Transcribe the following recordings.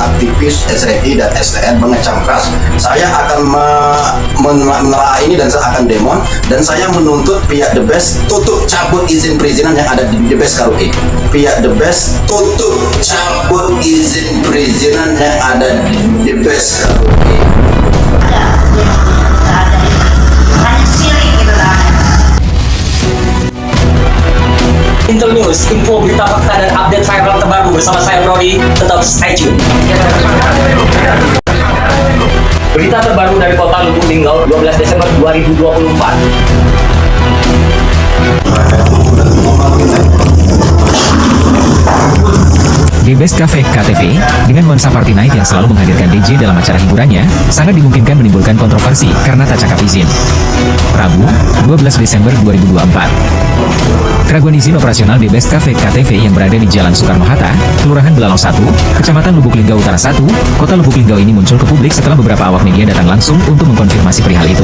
aktivis SRI dan STN mengecam keras. Saya akan menelaah ini dan saya akan demo, dan saya menuntut pihak The Best tutup cabut izin perizinan yang ada di The Best Karaoke. Pihak The Best tutup cabut izin perizinan yang ada di The Best Karaoke. Intel News, info berita fakta dan update viral terbaru bersama saya Brody, tetap stay tune. Berita terbaru dari Kota Lubuk Linggau 12 Desember 2024. The Best Cafe KTV dengan nuansa party night yang selalu menghadirkan DJ dalam acara hiburannya sangat dimungkinkan menimbulkan kontroversi karena tak cakap izin. Rabu, 12 Desember 2024. Keraguan izin operasional The Best Cafe KTV yang berada di Jalan Soekarno-Hatta, Kelurahan Belalang 1, Kecamatan Lubuk Linggau Utara 1, Kota Lubuk Linggau ini muncul ke publik setelah beberapa awak media datang langsung untuk mengkonfirmasi perihal itu.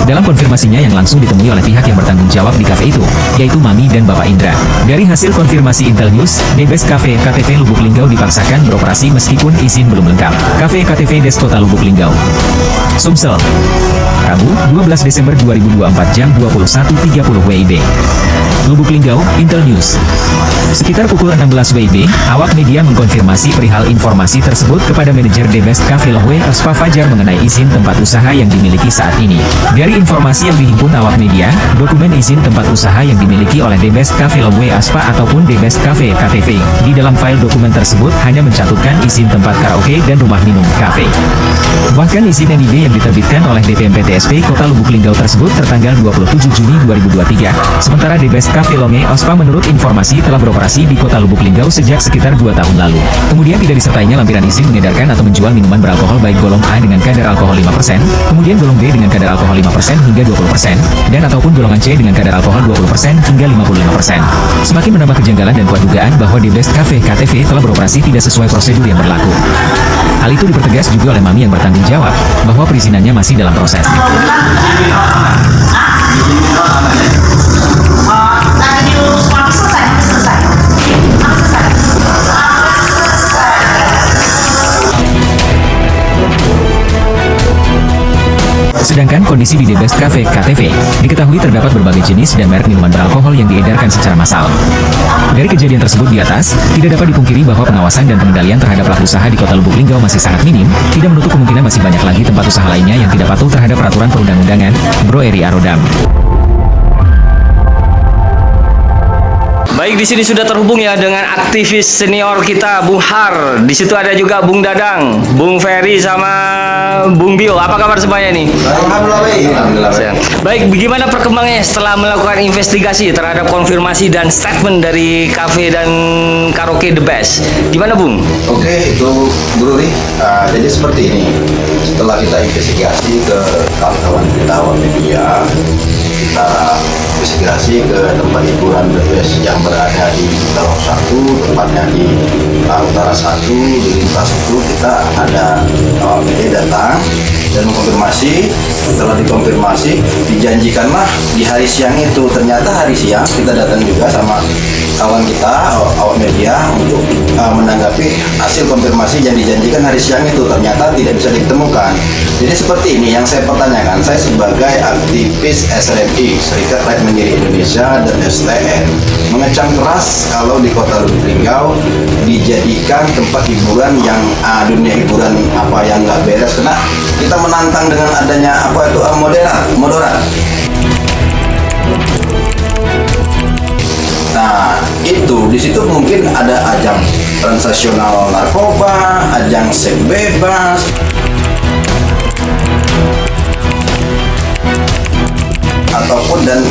Dalam konfirmasinya yang langsung ditemui oleh pihak yang bertanggung jawab di kafe itu, yaitu Mami dan Bapak Indra. Dari hasil konfirmasi Intel News, The Best Cafe KTV Lubuk Linggau dipaksakan beroperasi meskipun izin belum lengkap. Cafe KTV Des Kota Lubuk Linggau, Sumsel, Rabu, 12 Desember 2024 jam 21.30 WIB. Lubuk Linggau, Intel News. Sekitar pukul 16 WIB, awak media mengkonfirmasi perihal informasi tersebut kepada manajer The Best Cafe Lohwe Aspa Fajar mengenai izin tempat usaha yang dimiliki saat ini. Dari informasi yang dihimpun awak media, dokumen izin tempat usaha yang dimiliki oleh The Best Cafe Lohwe Aspa ataupun The Best Cafe KTV, di dalam file dokumen tersebut hanya mencantumkan izin tempat karaoke dan rumah minum kafe. Bahkan izin NIB yang diterbitkan oleh DPMPTSP Kota Lubuk Linggau tersebut tertanggal 27 Juni 2023. Sementara The Best Cafe Lohwe Aspa menurut informasi telah beroperasi di Kota Lubuk Linggau sejak sekitar 2 tahun lalu. Kemudian tidak disertainya lampiran izin mengedarkan atau menjual minuman beralkohol baik golong A dengan kadar alkohol 5%, kemudian golong B dengan kadar alkohol 5% hingga 20%, dan ataupun golongan C dengan kadar alkohol 20% hingga 55%. Semakin menambah kejanggalan dan kuat dugaan bahwa The Best Cafe KTV telah beroperasi tidak sesuai prosedur yang berlaku. Hal itu dipertegas juga oleh Mami yang bertanggung jawab bahwa perizinannya masih dalam proses. Sedangkan kondisi di The Best Cafe KTV diketahui terdapat berbagai jenis dan merek minuman beralkohol yang diedarkan secara massal. Dari kejadian tersebut di atas, tidak dapat dipungkiri bahwa pengawasan dan pengendalian terhadap pelaku usaha di Kota Lubuk Linggau masih sangat minim, tidak menutup kemungkinan masih banyak lagi tempat usaha lainnya yang tidak patuh terhadap peraturan perundang-undangan. Bro Eri Arodam. Baik, di sini sudah terhubung ya dengan aktivis senior kita, Bung Har. Di situ ada juga Bung Dadang, Bung Ferry sama Bung Bio. Apa kabar semuanya nih? Alhamdulillah baik. Baik, bagaimana perkembangannya setelah melakukan investigasi terhadap konfirmasi dan statement dari kafe dan karaoke The Best? Gimana, Bung? Oke, itu Bro Ri. Jadi seperti ini. Setelah kita investigasi ke kawan-kawan kita, awak media, kita investigasi ke tempat hiburan The Best yang berada di Belalang 1, tepatnya di Utara 1, di lintas itu kita ada awak media datang dan mengkonfirmasi. Setelah dikonfirmasi, dijanjikanlah di hari siang itu. Ternyata hari siang kita datang juga sama kawan kita, awak media, untuk menanggapi hasil konfirmasi yang dijanjikan hari siang itu. Ternyata tidak bisa ditemukan. Jadi seperti ini yang saya pertanyakan. Saya sebagai aktivis SRI, Serikat Rakyat Mandiri Indonesia, dan STN, mengecam keras kalau di Kota Lubuk Linggau dijadikan tempat hiburan yang dunia hiburan apa yang nggak beres, karena kita menantang dengan adanya apa itu moderat. Nah, itu di situ mungkin ada ajang transaksional narkoba, ajang seks bebas, ataupun dan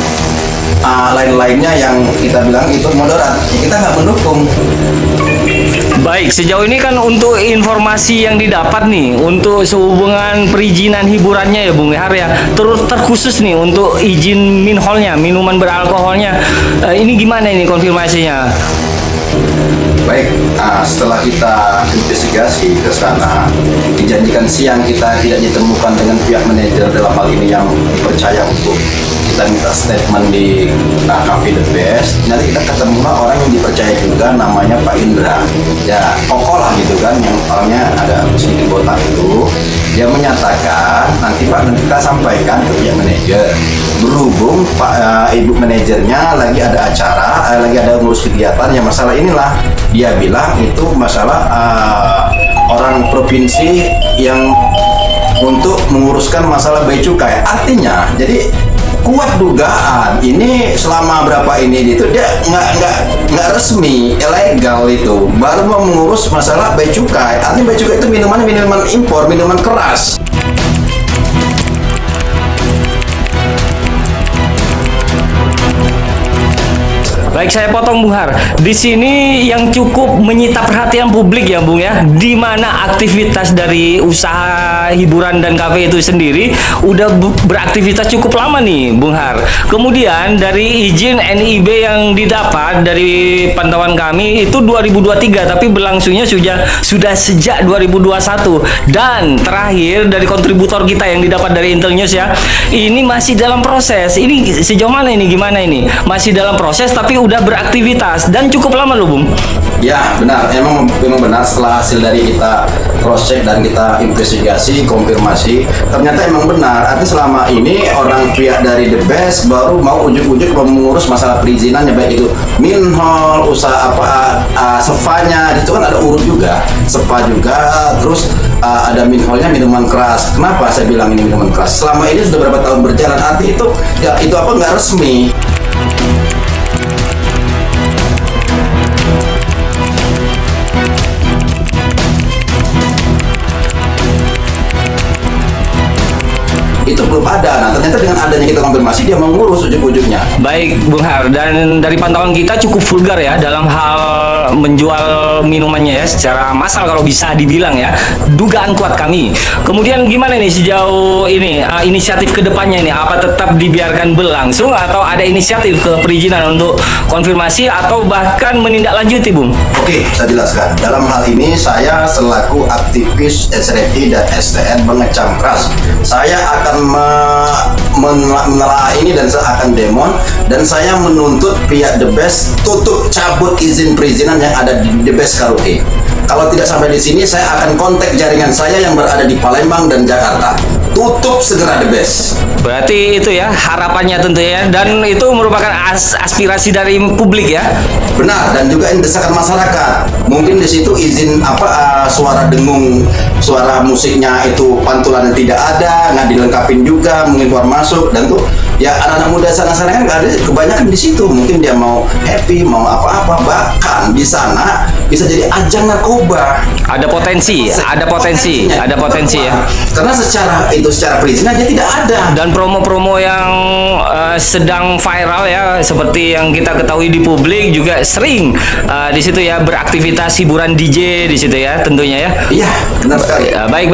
lain-lainnya yang kita bilang itu moderat. Kita nggak mendukung. Baik, sejauh ini kan untuk informasi yang didapat nih untuk sehubungan perizinan hiburannya ya Bung Har ya, terus terkhusus nih untuk izin minholnya, minuman beralkoholnya, ini gimana ini konfirmasinya? Baik, setelah kita investigasi ke sana, dijanjikan siang kita tidak ditemukan dengan pihak manajer dalam hal ini yang dipercaya untuk kita kita minta statement di Cafe The Best, nanti kita ketemu orang yang dipercaya juga, namanya Pak Indra. Ya kokoh lah gitu kan, yang orangnya ada sedikit botak itu. Dia menyatakan nanti kita sampaikan ke pihak manajer. Berhubung ibu manajernya lagi ada acara, lagi ada ngurus kegiatan yang masalah inilah. Dia bilang itu masalah orang provinsi yang untuk menguruskan masalah bea cukai. Artinya, jadi kuat dugaan ini selama berapa ini itu dia nggak resmi, ilegal itu, baru mau mengurus masalah bea cukai. Artinya bea cukai itu minuman impor, minuman keras. Baik, saya potong Bung Har. Di sini yang cukup menyita perhatian publik ya Bung ya, di mana aktivitas dari usaha hiburan dan kafe itu sendiri udah beraktivitas cukup lama nih Bung Har. Kemudian dari izin NIB yang didapat dari pantauan kami itu 2023, tapi berlangsungnya sudah sejak 2021. Dan terakhir dari kontributor kita yang didapat dari Intel News ya, ini masih dalam proses. Ini sejauh mana ini, gimana ini? Masih dalam proses tapi udah beraktivitas dan cukup lama loh Bung. Ya benar, memang benar setelah hasil dari kita cross check dan kita investigasi, konfirmasi, ternyata emang benar. Artinya selama ini orang pihak dari The Best baru mau ujuk-ujuk mengurus masalah perizinannya, baik itu minhol, usaha sepanya, itu kan ada urut juga, sepa juga, terus ada minholnya minuman keras. Kenapa saya bilang ini minuman keras? Selama ini sudah berapa tahun berjalan, arti itu ya itu apa nggak resmi. Itu belum ada. Nah ternyata dengan adanya kita konfirmasi dia mau ngurus ujuk-ujuknya. Baik Bung Har, dan dari pantauan kita cukup vulgar ya dalam hal menjual minumannya ya, secara massal kalau bisa dibilang ya, dugaan kuat kami. Kemudian gimana nih sejauh ini inisiatif kedepannya ini, apa tetap dibiarkan berlangsung atau ada inisiatif ke perizinan untuk konfirmasi atau bahkan menindaklanjuti Bung? Oke, saya jelaskan. Dalam hal ini saya selaku aktivis SRI dan STN mengecam keras. Saya akan menelaah ini dan saya akan demon, dan saya menuntut pihak The Best tutup cabut izin perizinan yang ada di The Best Karaoke. Kalau tidak sampai di sini, saya akan kontak jaringan saya yang berada di Palembang dan Jakarta. Tutup segera The Best. Berarti itu ya harapannya tentunya, dan itu merupakan aspirasi dari publik ya. Benar, dan juga ini desakan masyarakat. Mungkin di situ izin suara dengung, suara musiknya itu pantulannya tidak ada, nggak dilengkapin juga, mungkin keluar masuk, dan tuh ya anak-anak muda sana-sana kan nggak ada, kebanyakan di situ. Mungkin dia mau happy, mau apa-apa, bahkan di sana bisa jadi ajang narkoba. Ada potensi ya. Karena secara perizinan dia tidak ada. Dan promo-promo yang sedang viral ya, seperti yang kita ketahui di publik juga sering di situ ya beraktivitas hiburan DJ di situ ya tentunya ya. Iya, benar sekali. Baik.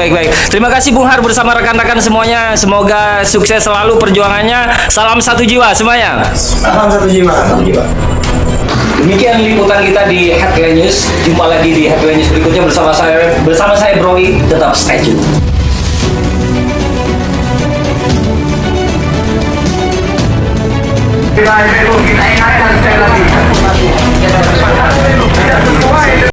Terima kasih Bung Har bersama rekan-rekan semuanya. Semoga sukses selalu perjuangannya. Salam satu jiwa semuanya. Salam satu jiwa. Demikian liputan kita di Headline News. Jumpa lagi di Headline News berikutnya bersama saya Broy. Tetap stay tune. Kita ingatkan sekali lagi. Tidak sesuai